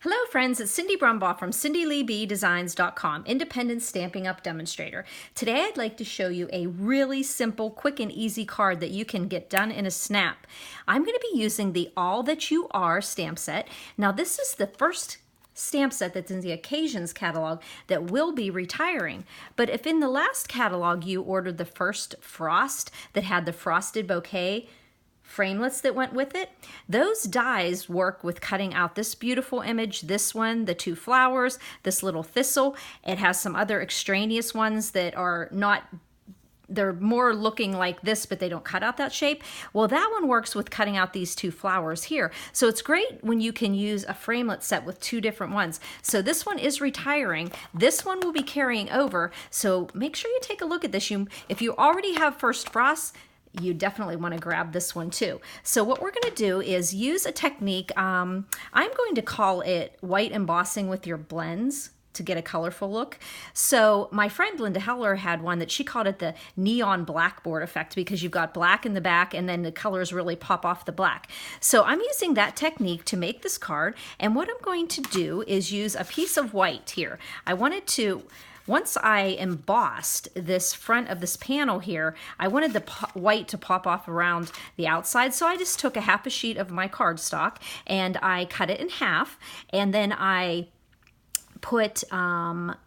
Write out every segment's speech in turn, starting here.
Hello friends, it's Cindy Brumbaugh from CindyLeeBDesigns.com, independent Stampin' Up! Demonstrator. Today I'd like to show you a really simple, quick and easy card that you can get done in a snap. I'm going to be using the All That You Are stamp set. Now this is the first stamp set that's in the Occasions catalog that will be retiring. But if in the last catalog you ordered the first Frost that had the frosted bouquet framelets that went with it, those dies work with cutting out this beautiful image, this one, the two flowers, this little thistle. It has some other extraneous ones that are not, they're more looking like this, but they don't cut out that shape. Well, that one works with cutting out these two flowers here. So it's great when you can use a framelit set with two different ones. So this one is retiring. This one will be carrying over. So make sure you take a look at this. If you already have First Frost, you definitely want to grab this one too. So what we're going to do is use a technique, I'm going to call it white embossing with your blends to get a colorful look. So my friend Linda Heller had one that she called it the neon blackboard effect, because you've got black in the back and then the colors really pop off the black. So I'm using that technique to make this card, and what I'm going to do is use a piece of white here. I wanted to, once I embossed this front of this panel here, I wanted the white to pop off around the outside, so I just took a half a sheet of my cardstock and I cut it in half, and then I put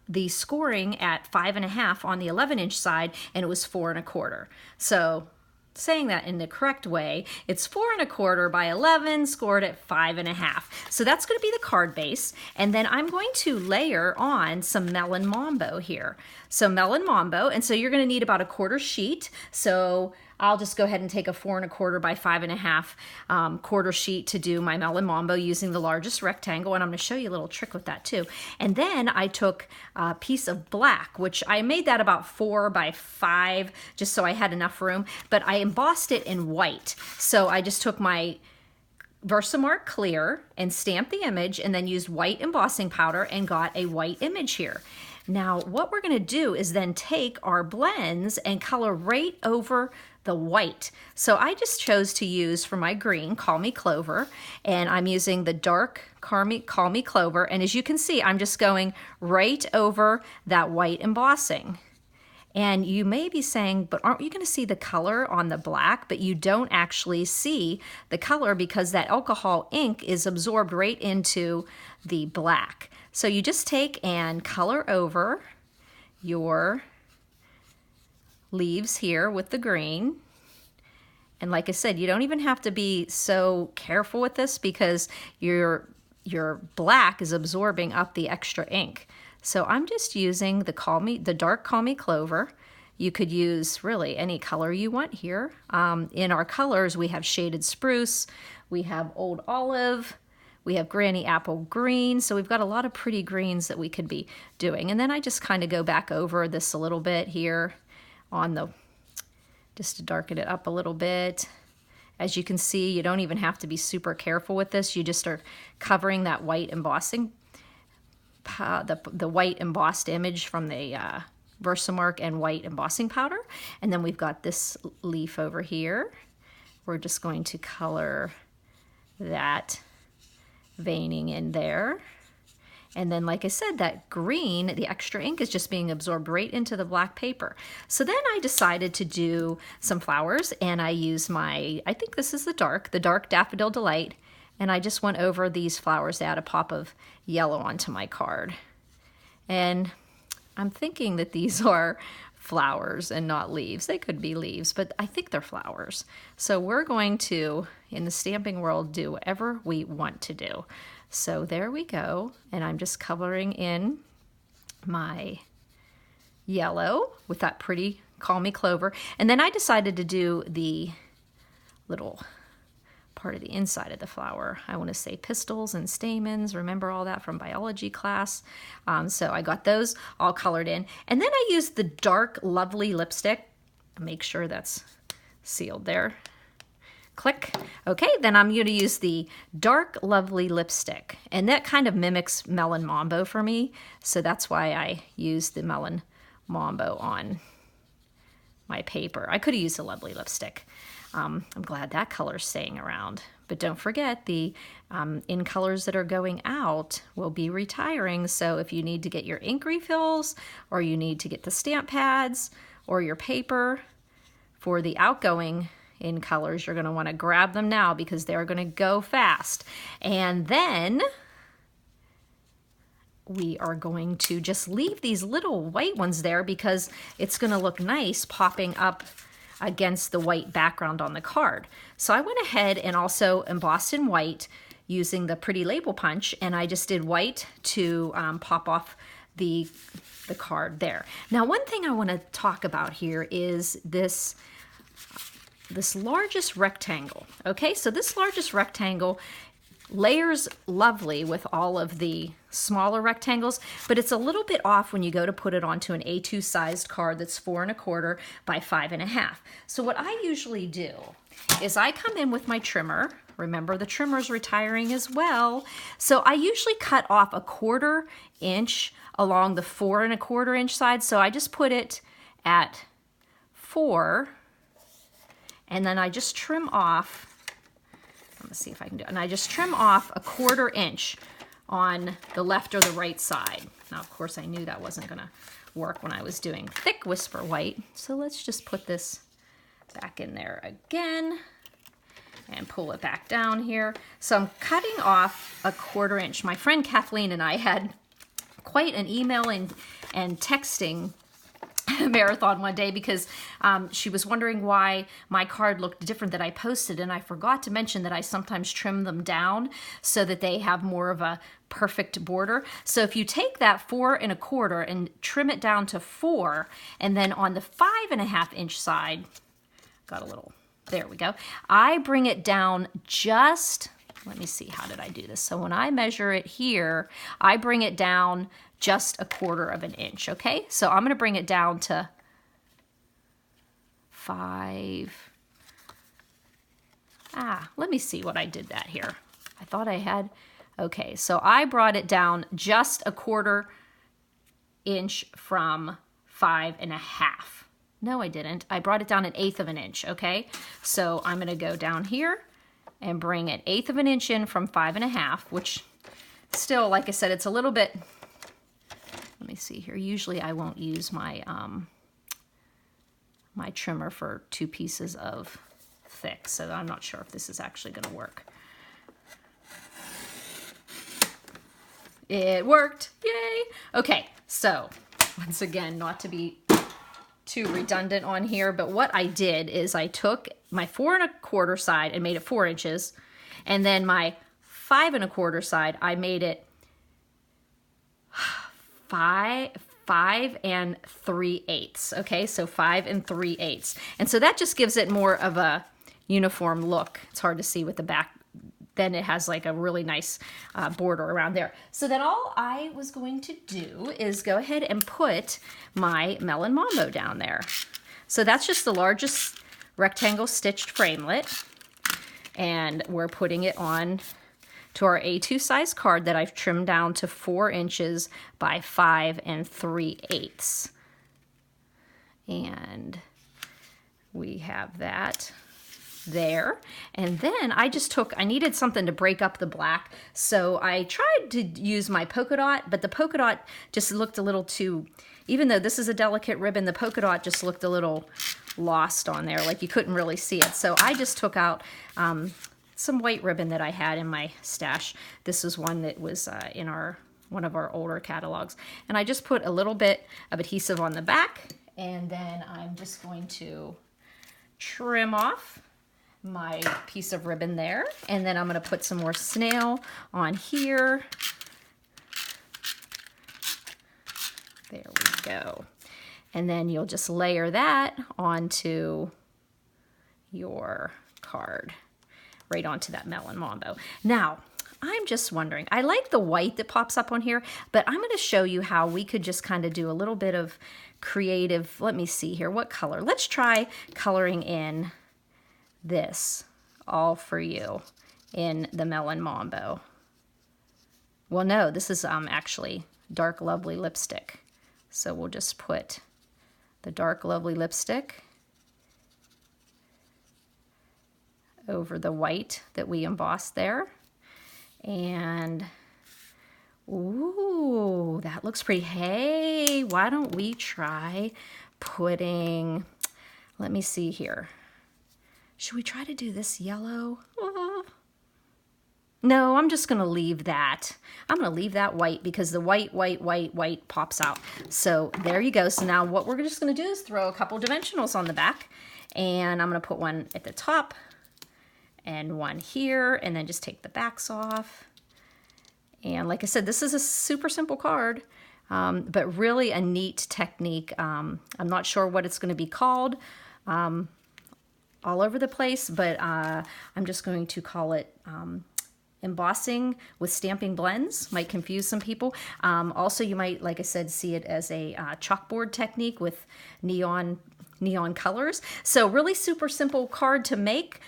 the scoring at 5.5 on the 11-inch side, and it was 4 1/4. So saying that in the correct way, it's 4 1/4 by 11 scored at 5.5. So that's going to be the card base, and then I'm going to layer on some Melon Mambo here. So Melon Mambo, and so you're going to need about a 1/4 sheet. So I'll just go ahead and take a 4 1/4 by 5.5 1/4 sheet to do my Melon Mambo using the largest rectangle, and I'm going to show you a little trick with that too. And then I took a piece of black, which I made that about 4 by 5 just so I had enough room, but I embossed it in white. So I just took my Versamark clear and stamped the image, and then used white embossing powder and got a white image here. Now what we're going to do is then take our blends and color right over the white. So I just chose to use for my green, Call Me Clover, and I'm using the dark Call Me Clover, and as you can see, I'm just going right over that white embossing. And you may be saying, but aren't you going to see the color on the black? But you don't actually see the color because that alcohol ink is absorbed right into the black. So you just take and color over your leaves here with the green. And like I said, you don't even have to be so careful with this because your black is absorbing up the extra ink. So I'm just using the dark Call Me Clover. You could use really any color you want here. In our colors, we have Shaded Spruce, we have Old Olive, we have Granny Apple Green, so we've got a lot of pretty greens that we could be doing. And then I just kind of go back over this a little bit here on the, just to darken it up a little bit. As you can see, you don't even have to be super careful with this. You just are covering that white embossing, the white embossed image from the Versamark and white embossing powder. And then we've got this leaf over here. We're just going to color that veining in there. And then, like I said, that green, the extra ink is just being absorbed right into the black paper. So then I decided to do some flowers, and I used I think this is the dark Daffodil Delight, and I just went over these flowers to add a pop of yellow onto my card. And I'm thinking that these are flowers and not leaves. They could be leaves, but I think they're flowers. So we're going to, in the stamping world, do whatever we want to do. So there we go, and I'm just coloring in my yellow with that pretty Call Me Clover. And then I decided to do the little part of the inside of the flower. I want to say pistils and stamens. Remember all that from biology class. So I got those all colored in. And then I used the dark Lovely lipstick. Make sure that's sealed there. Click. Okay, then I'm going to use the dark Lovely lipstick, and that kind of mimics Melon Mambo for me, so that's why I used the Melon Mambo on my paper. I could have used a Lovely lipstick. I'm glad that color's staying around, But don't forget, the in colors that are going out will be retiring. So if you need to get your ink refills, or you need to get the stamp pads or your paper for the outgoing in colors, you're going to want to grab them now because they're going to go fast. And then we are going to just leave these little white ones there because it's going to look nice popping up against the white background on the card. So I went ahead and also embossed in white using the Pretty Label Punch, and I just did white to pop off the card there. Now, one thing I want to talk about here is this largest rectangle. Okay, so this largest rectangle layers lovely with all of the smaller rectangles, but it's a little bit off when you go to put it onto an A2 sized card that's 4 1/4 by 5 1/2. So what I usually do is I come in with my trimmer. Remember, the trimmer's retiring as well. So I usually cut off 1/4 inch along the 4 1/4 inch side. So I just put it at 4, and then I just trim off. Let's see if I can do it. And I just trim off 1/4 inch on the left or the right side. Now, of course, I knew that wasn't going to work when I was doing thick Whisper White. So let's just put this back in there again and pull it back down here. So I'm cutting off 1/4 inch. My friend Kathleen and I had quite an email and texting marathon one day because she was wondering why my card looked different that I posted, and I forgot to mention that I sometimes trim them down so that they have more of a perfect border. So if you take that 4 1/4 and trim it down to 4, and then on the 5 1/2 inch side, got a little, there we go, I bring it down just, let me see, how did I do this? So when I measure it here, I bring it down just 1/4 inch, okay? So I'm gonna bring it down to 5. Let me see what I did that here. I thought I had, okay, so I brought it down just 1/4 inch from 5 1/2. No, I didn't. I brought it down 1/8 inch, okay? So I'm gonna go down here and bring 1/8 inch in from 5 1/2, which still, like I said, it's a little bit, let me see here. Usually I won't use my my trimmer for 2 pieces of thick, so I'm not sure if this is actually going to work. It worked, yay! Okay, so once again, not to be too redundant on here, but what I did is I took my 4 1/4 side and made it 4 inches, and then my 5 1/4 side, I made it 5 3/8. Okay, so 5 3/8. And so that just gives it more of a uniform look. It's hard to see with the back. Then it has like a really nice border around there. So then all I was going to do is go ahead and put my Melon Mambo down there. So that's just the largest rectangle stitched framelit. And we're putting it on to our A2 size card that I've trimmed down to 4 inches by 5 3/8. And we have that there. And then I just took, I needed something to break up the black, so I tried to use my polka dot, but the polka dot just looked a little too, even though this is a delicate ribbon, the polka dot just looked a little lost on there, like you couldn't really see it. So I just took out some white ribbon that I had in my stash. This was one that was in one of our older catalogs. And I just put a little bit of adhesive on the back, and then I'm just going to trim off my piece of ribbon there. And then I'm going to put some more snail on here. There we go. And then you'll just layer that onto your card, right onto that Melon Mambo. Now, I'm just wondering, I like the white that pops up on here, but I'm going to show you how we could just kind of do a little bit of creative, let me see here, what color? Let's try coloring in this, All For You, in the Melon Mambo. Well, no, this is actually Dark Lovely lipstick. So we'll just put the Dark Lovely lipstick over the white that we embossed there. And ooh, that looks pretty. Hey, why don't we try putting, let me see here. Should we try to do this yellow? No, I'm just gonna leave that. I'm gonna leave that white because the white pops out. So there you go. So now what we're just gonna do is throw a couple dimensionals on the back, and I'm gonna put one at the top and one here, and then just take the backs off. And like I said, this is a super simple card, but really a neat technique. I'm not sure what it's gonna be called all over the place, but I'm just going to call it embossing with stamping blends. Might confuse some people. Also, you might, like I said, see it as a chalkboard technique with neon colors. So really super simple card to make.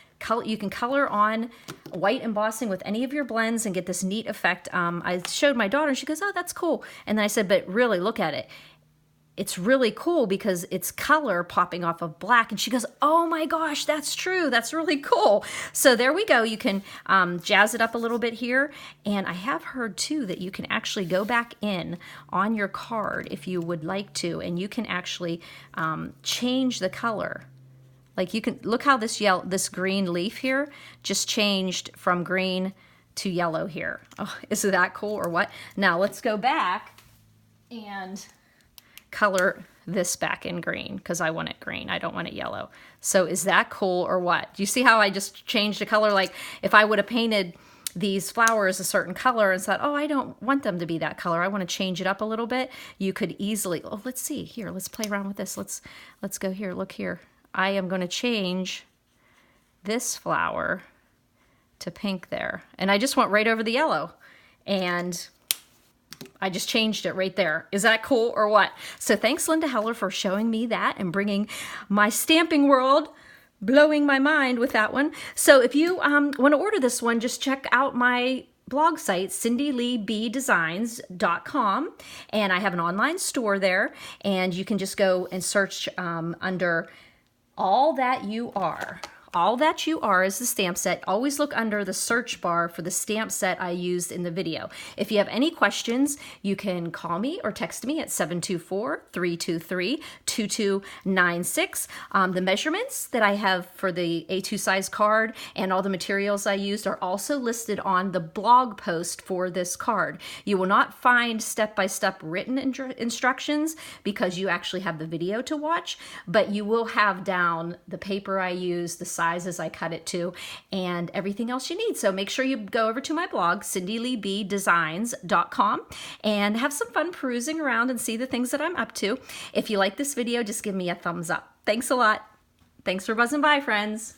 You can color on white embossing with any of your blends and get this neat effect. I showed my daughter and she goes, oh, that's cool. And then I said, but really look at it. It's really cool because it's color popping off of black. And she goes, oh my gosh, that's true. That's really cool. So there we go. You can jazz it up a little bit here. And I have heard too that you can actually go back in on your card if you would like to, and you can actually change the color. Like you can, look how this green leaf here just changed from green to yellow here. Oh, is that cool or what? Now let's go back and color this back in green because I want it green. I don't want it yellow. So is that cool or what? Do you see how I just changed the color? Like if I would have painted these flowers a certain color and said, oh, I don't want them to be that color, I want to change it up a little bit, you could easily, oh, let's see here. Let's play around with this. Let's go here. Look here. I am going to change this flower to pink there. And I just went right over the yellow. And I just changed it right there. Is that cool or what? So thanks, Linda Heller, for showing me that and bringing my stamping world, blowing my mind with that one. So if you want to order this one, just check out my blog site, cindyleebdesigns.com, and I have an online store there, and you can just go and search under All That You Are. All That You Are is the stamp set. Always look under the search bar for the stamp set I used in the video. If you have any questions, you can call me or text me at 724-323-2296. The measurements that I have for the A2 size card and all the materials I used are also listed on the blog post for this card. You will not find step-by-step written instructions because you actually have the video to watch, but you will have down the paper I use, the sizes I cut it to, and everything else you need. So make sure you go over to my blog, cindyleebdesigns.com, and have some fun perusing around and see the things that I'm up to. If you like this video, just give me a thumbs up. Thanks a lot. Thanks for buzzing by, friends.